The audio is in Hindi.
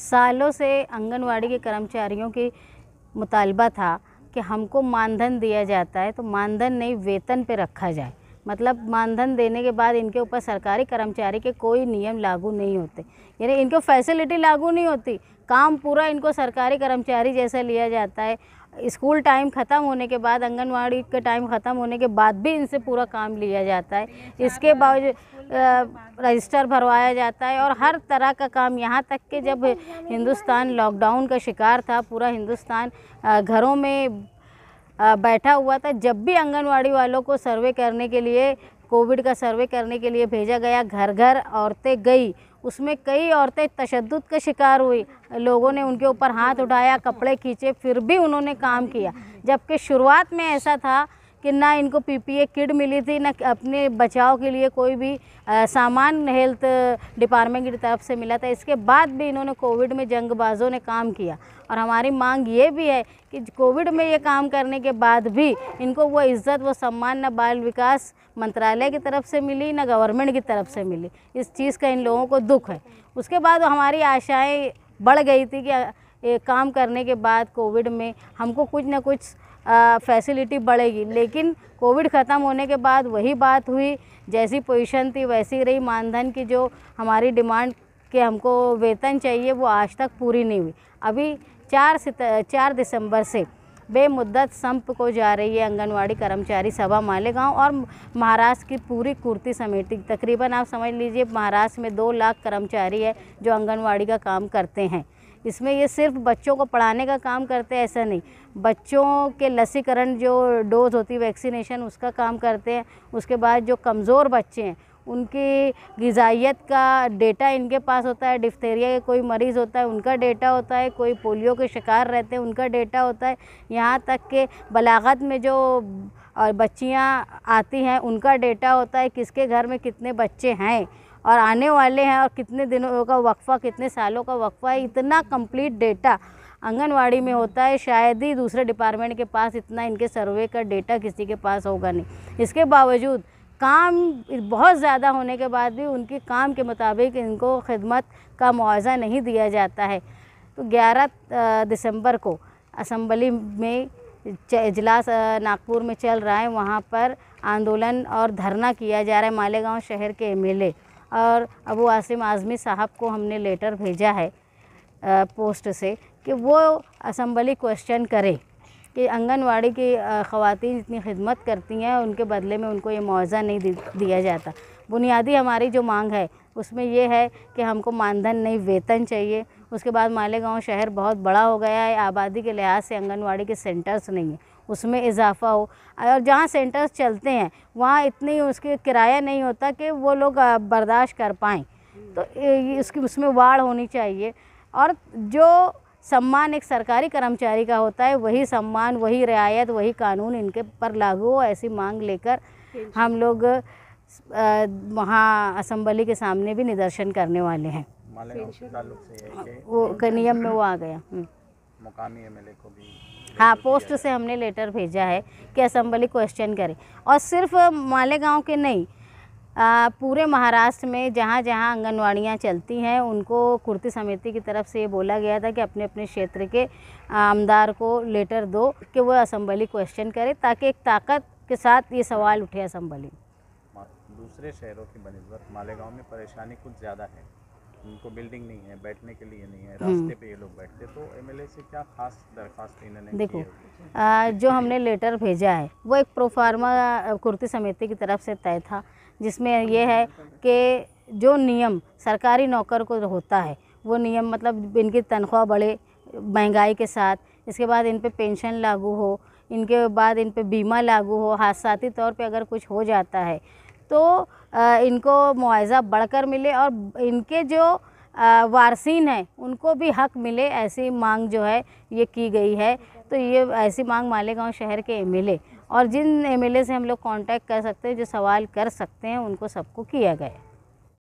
सालों से आंगनवाड़ी के कर्मचारियों की मुतालबा था कि हमको मानधन दिया जाता है तो मानधन नहीं, वेतन पे रखा जाए। मतलब मानधन देने के बाद इनके ऊपर सरकारी कर्मचारी के कोई नियम लागू नहीं होते, यानी इनको फैसिलिटी लागू नहीं होती, काम पूरा इनको सरकारी कर्मचारी जैसा लिया जाता है। स्कूल टाइम ख़त्म होने के बाद, आंगनवाड़ी का टाइम ख़त्म होने के बाद भी इनसे पूरा काम लिया जाता है। इसके बावजूद रजिस्टर भरवाया जाता है और हर तरह का काम, यहाँ तक कि जब हिंदुस्तान लॉकडाउन का शिकार था, पूरा हिंदुस्तान घरों में बैठा हुआ था, जब भी आंगनवाड़ी वालों को सर्वे करने के लिए, कोविड का सर्वे करने के लिए भेजा गया, घर घर औरतें गई, उसमें कई औरतें तशद्दुद का शिकार हुई। लोगों ने उनके ऊपर हाथ उठाया, कपड़े खींचे, फिर भी उन्होंने काम किया। जबकि शुरुआत में ऐसा था कि ना इनको पीपीई किट मिली थी, ना अपने बचाव के लिए कोई भी सामान हेल्थ डिपार्टमेंट की तरफ से मिला था। इसके बाद भी इन्होंने कोविड में जंगबाजों ने काम किया और हमारी मांग ये भी है कि कोविड में ये काम करने के बाद भी इनको वो इज़्ज़त, वो सम्मान न बाल विकास मंत्रालय की तरफ से मिली, ना गवर्नमेंट की तरफ से मिली। इस चीज़ का इन लोगों को दुख है। उसके बाद हमारी आशाएँ बढ़ गई थी कि काम करने के बाद कोविड में हमको कुछ ना कुछ फैसिलिटी बढ़ेगी, लेकिन कोविड ख़त्म होने के बाद वही बात हुई, जैसी पोजीशन थी वैसी रही। मानधन की जो हमारी डिमांड कि हमको वेतन चाहिए, वो आज तक पूरी नहीं हुई। अभी 4 दिसंबर से बेमुद्दत संप को जा रही है आंगनवाड़ी कर्मचारी सभा मालेगांव और महाराष्ट्र की पूरी कुर्ती समिति। तकरीबन आप समझ लीजिए महाराष्ट्र में 2 लाख कर्मचारी है जो आंगनवाड़ी का काम करते हैं। इसमें ये सिर्फ बच्चों को पढ़ाने का काम करते हैं ऐसा नहीं, बच्चों के लसीकरण जो डोज होती है, वैक्सीनेशन, उसका काम करते हैं। उसके बाद जो कमज़ोर बच्चे हैं उनकी ग़िज़ाइयत का डेटा इनके पास होता है। डिफ्थीरिया के कोई मरीज़ होता है उनका डेटा होता है, कोई पोलियो के शिकार रहते हैं उनका डेटा होता है, यहाँ तक कि बलागत में जो बच्चियाँ आती हैं उनका डेटा होता है, किसके घर में कितने बच्चे हैं और आने वाले हैं और कितने दिनों का वक्फ़ा, कितने सालों का वक्फ़ा है। इतना कंप्लीट डेटा आंगनवाड़ी में होता है, शायद ही दूसरे डिपार्टमेंट के पास इतना इनके सर्वे का डेटा किसी के पास होगा नहीं। इसके बावजूद काम बहुत ज़्यादा होने के बाद भी उनके काम के मुताबिक इनको खिदमत का मुआवजा नहीं दिया जाता है। तो 11 दिसंबर को असम्बली में इजलास नागपुर में चल रहा है, वहाँ पर आंदोलन और धरना किया जा रहा है। मालेगांव शहर के एमएलए और अबू आसिम आज़मी साहब को हमने लेटर भेजा है पोस्ट से कि वो असम्बली क्वेश्चन करे कि आंगनवाड़ी की ख़वातीन इतनी खिदमत करती हैं, उनके बदले में उनको ये मुआवजा नहीं दिया जाता। बुनियादी हमारी जो मांग है उसमें ये है कि हमको मानधन नहीं, वेतन चाहिए। उसके बाद मालेगांव शहर बहुत बड़ा हो गया है, आबादी के लिहाज से आंगनवाड़ी के सेंटर्स नहीं है, उसमें इजाफ़ा हो और जहाँ सेंटर्स चलते हैं वहाँ इतनी उसके किराया नहीं होता कि वो लोग बर्दाश्त कर पाएँ। तो उसमें वाड़ होनी चाहिए और जो सम्मान एक सरकारी कर्मचारी का होता है वही सम्मान, वही रियायत, वही कानून इनके पर लागू हो, ऐसी मांग लेकर हम लोग वहाँ असम्बली के सामने भी निदर्शन करने वाले हैं। वो नियम में वो आ गया। मुकामी एमएलए को भी हाँ, पोस्ट से हमने लेटर भेजा है कि असम्बली क्वेश्चन करे और सिर्फ मालेगांव के नहीं, पूरे महाराष्ट्र में जहाँ जहाँ आंगनवाड़ियाँ चलती हैं उनको कुर्ती समिति की तरफ से ये बोला गया था कि अपने अपने क्षेत्र के आमदार को लेटर दो कि वो असम्बली क्वेश्चन करे, ताकि एक ताकत के साथ ये सवाल उठे असम्बली। दूसरे शहरों की बनिस्बत मालेगांव में परेशानी कुछ ज़्यादा है, उनको बिल्डिंग नहीं है, बैठने के लिए नहीं है, रास्ते पे ये लोग बैठते, तो एमएलए से क्या खास दरख्वास्त इन्होंने देखो जो हमने लेटर भेजा है वो एक प्रोफार्मा कुर्ती समिति की तरफ से तय था, जिसमें ये है कि जो नियम सरकारी नौकर को होता है वो नियम, मतलब इनकी तनख्वाह बढ़े महंगाई के साथ, इसके बाद इन पे पेंशन लागू हो, इनके बाद इन पे बीमा लागू हो, हादसाती तौर पे अगर कुछ हो जाता है तो इनको मुआवजा बढ़कर मिले और इनके जो वारसीन हैं उनको भी हक मिले, ऐसी मांग जो है ये की गई है। तो ये ऐसी मांग मालेगांव शहर के एमएलए और जिन एमएलए से हम लोग कांटेक्ट कर सकते हैं, जो सवाल कर सकते हैं, उनको सबको किया गया।